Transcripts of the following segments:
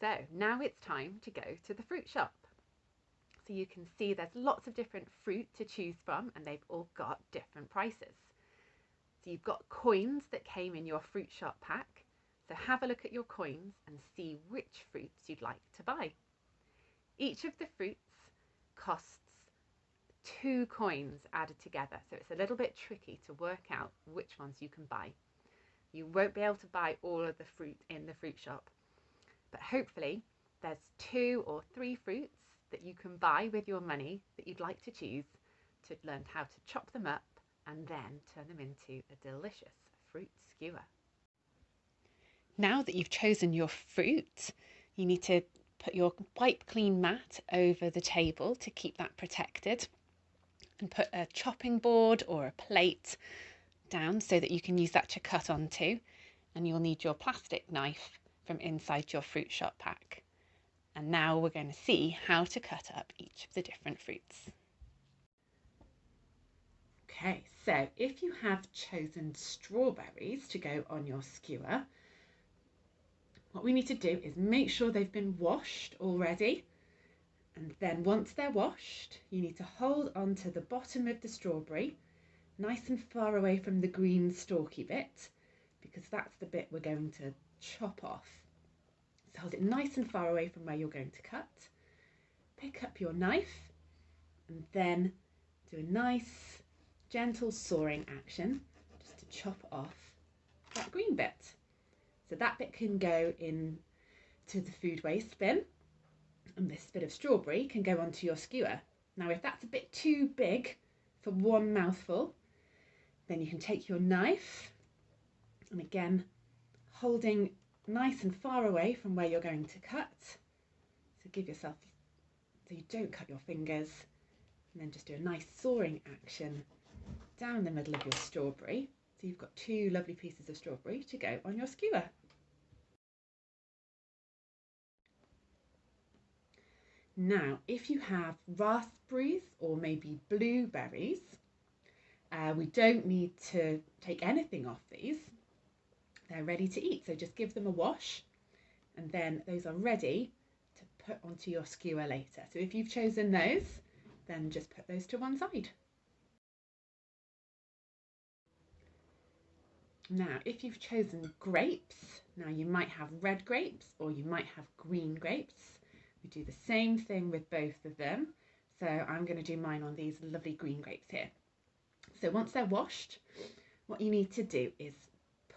So now it's time to go to the fruit shop. So you can see there's lots of different fruit to choose from, and they've all got different prices. So you've got coins that came in your fruit shop pack. So have a look at your coins and see which fruits you'd like to buy. Each of the fruits costs 2 coins added together, so it's a little bit tricky to work out which ones you can buy. You won't be able to buy all of the fruit in the fruit shop, but hopefully there's 2 or 3 fruits that you can buy with your money that you'd like to choose to learn how to chop them up and then turn them into a delicious fruit skewer. Now that you've chosen your fruit, you need to put your wipe clean mat over the table to keep that protected, and put a chopping board or a plate down so that you can use that to cut onto, and you'll need your plastic knife from inside your fruit shop pack. And now we're going to see how to cut up each of the different fruits. Okay, so if you have chosen strawberries to go on your skewer, what we need to do is make sure they've been washed already. And then once they're washed, you need to hold onto the bottom of the strawberry, nice and far away from the green stalky bit, because that's the bit we're going to chop off. So hold it nice and far away from where you're going to cut. Pick up your knife and then do a nice gentle sawing action just to chop off that green bit. So that bit can go in to the food waste bin, and this bit of strawberry can go onto your skewer. Now if that's a bit too big for one mouthful, then you can take your knife and again holding nice and far away from where you're going to cut, so give yourself, so you don't cut your fingers, and then just do a nice sawing action down the middle of your strawberry. So you've got 2 lovely pieces of strawberry to go on your skewer. Now, if you have raspberries or maybe blueberries, we don't need to take anything off these. They're ready to eat, so just give them a wash, and then those are ready to put onto your skewer later. So if you've chosen those, then just put those to one side. Now, if you've chosen grapes, now you might have red grapes or you might have green grapes. We do the same thing with both of them. So I'm going to do mine on these lovely green grapes here. So once they're washed, what you need to do is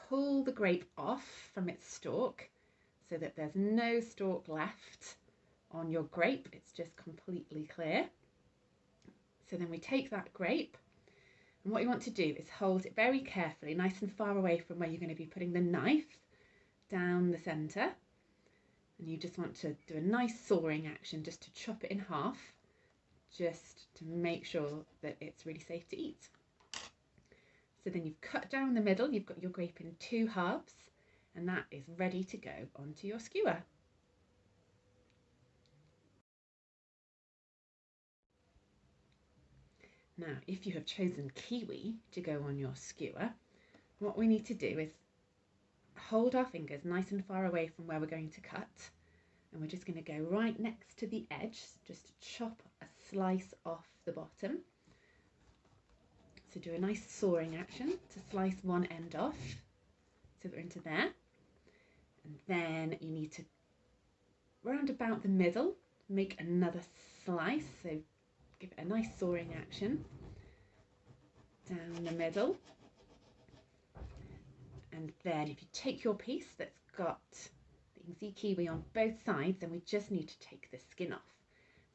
pull the grape off from its stalk so that there's no stalk left on your grape. It's just completely clear. So then we take that grape, and what you want to do is hold it very carefully, nice and far away from where you're going to be putting the knife, down the centre. And you just want to do a nice sawing action just to chop it in half, just to make sure that it's really safe to eat. So then you've cut down the middle, you've got your grape in 2 halves, and that is ready to go onto your skewer. Now, if you have chosen kiwi to go on your skewer, what we need to do is hold our fingers nice and far away from where we're going to cut, and we're just going to go right next to the edge just to chop a slice off the bottom. So do a nice sawing action to slice one end off, so we're into there, and then you need to, round about the middle, make another slice, so give it a nice sawing action down the middle. And then if you take your piece that's got, you can see kiwi on both sides, then we just need to take the skin off.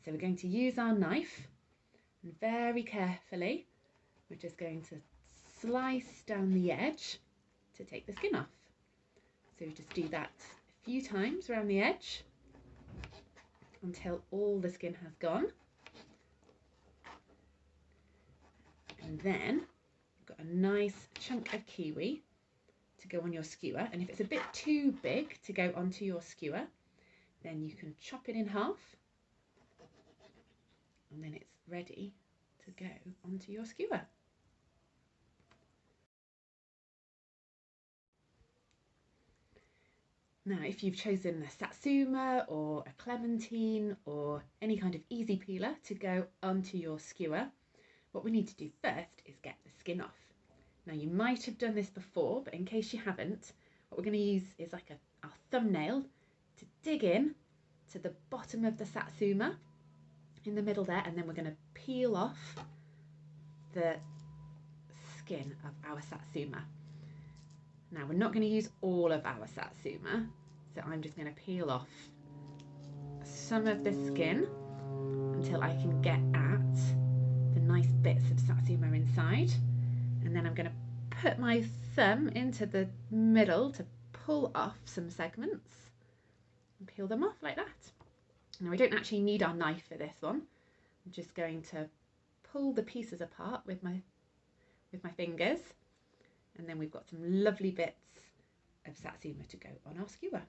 So we're going to use our knife, and very carefully we're just going to slice down the edge to take the skin off. So just do that a few times around the edge until all the skin has gone. And then you've got a nice chunk of kiwi to go on your skewer, and if it's a bit too big to go onto your skewer, then you can chop it in half, and then it's ready to go onto your skewer. Now, if you've chosen a satsuma or a clementine or any kind of easy peeler to go onto your skewer, what we need to do first is get the skin off. Now, you might have done this before, but in case you haven't, what we're going to use is like our thumbnail to dig in to the bottom of the satsuma in the middle there, and then we're going to peel off the skin of our satsuma. Now, we're not going to use all of our satsuma, so I'm just going to peel off some of the skin until I can get at the nice bits of satsuma inside, and then I'm going to put my thumb into the middle to pull off some segments and peel them off like that. Now, we don't actually need our knife for this one. I'm just going to pull the pieces apart with my fingers, and then we've got some lovely bits of satsuma to go on our skewer.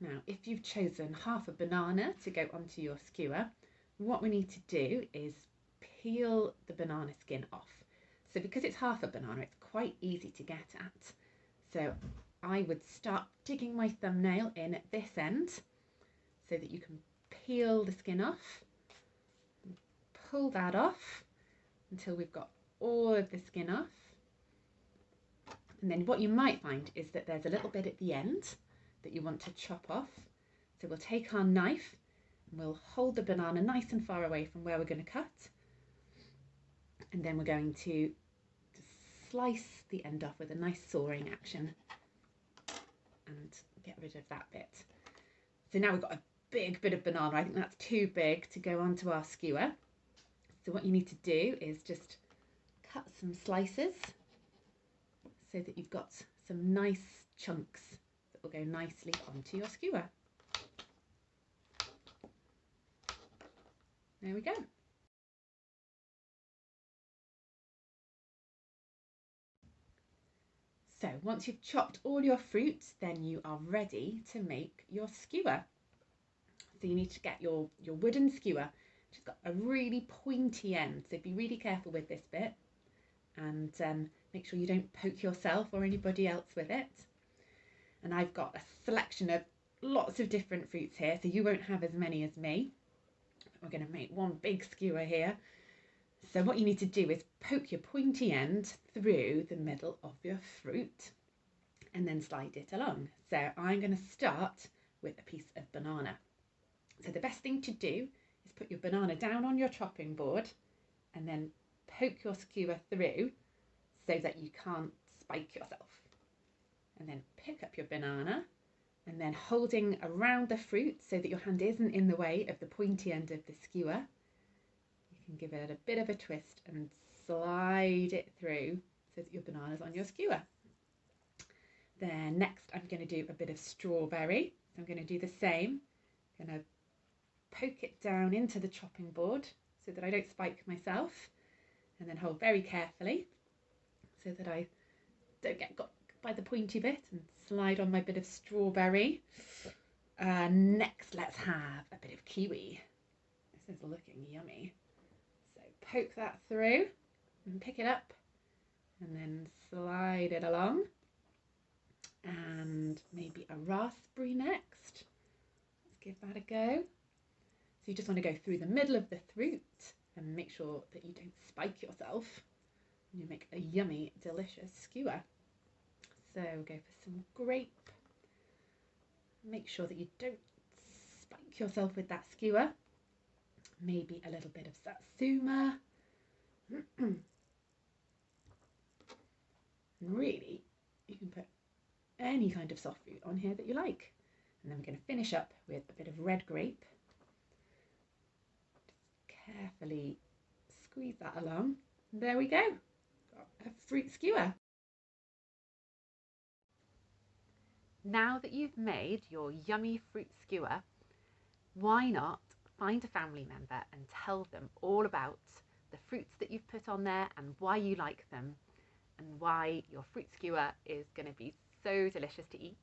Now, if you've chosen half a banana to go onto your skewer, what we need to do is peel the banana skin off. So because it's half a banana, it's quite easy to get at. So I would start digging my thumbnail in at this end so that you can peel the skin off, pull that off until we've got all of the skin off. And then what you might find is that there's a little bit at the end that you want to chop off. So we'll take our knife and we'll hold the banana nice and far away from where we're going to cut. And then we're going to slice the end off with a nice sawing action and get rid of that bit. So now we've got a big bit of banana. I think that's too big to go onto our skewer. So what you need to do is just cut some slices so that you've got some nice chunks that will go nicely onto your skewer. There we go. So once you've chopped all your fruits, then you are ready to make your skewer. So you need to get your wooden skewer, which has got a really pointy end. So be really careful with this bit and make sure you don't poke yourself or anybody else with it. And I've got a selection of lots of different fruits here, so you won't have as many as me. We're going to make one big skewer here. So what you need to do is poke your pointy end through the middle of your fruit and then slide it along. So I'm going to start with a piece of banana. So the best thing to do is put your banana down on your chopping board and then poke your skewer through so that you can't spike yourself. And then pick up your banana and then holding around the fruit so that your hand isn't in the way of the pointy end of the skewer, you can give it a bit of a twist and slide it through so that your banana's on your skewer. Then next I'm going to do a bit of strawberry. So I'm going to do the same. I'm going to poke it down into the chopping board so that I don't spike myself, and then hold very carefully so that I don't get got by the pointy bit, and slide on my bit of strawberry. Next let's have a bit of kiwi. This is looking yummy. So poke that through and pick it up and then slide it along. And maybe a raspberry next. Let's give that a go. So you just want to go through the middle of the fruit and make sure that you don't spike yourself. You make a yummy, delicious skewer. So go for some grape. Make sure that you don't spike yourself with that skewer. Maybe a little bit of satsuma. And really, you can put any kind of soft fruit on here that you like. And then we're going to finish up with a bit of red grape. Just carefully squeeze that along. And there we go. Got a fruit skewer. Now that you've made your yummy fruit skewer, why not find a family member and tell them all about the fruits that you've put on there and why you like them and why your fruit skewer is going to be so delicious to eat.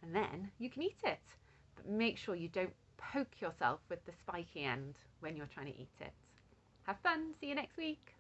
And then you can eat it, but make sure you don't poke yourself with the spiky end when you're trying to eat it. Have fun, see you next week.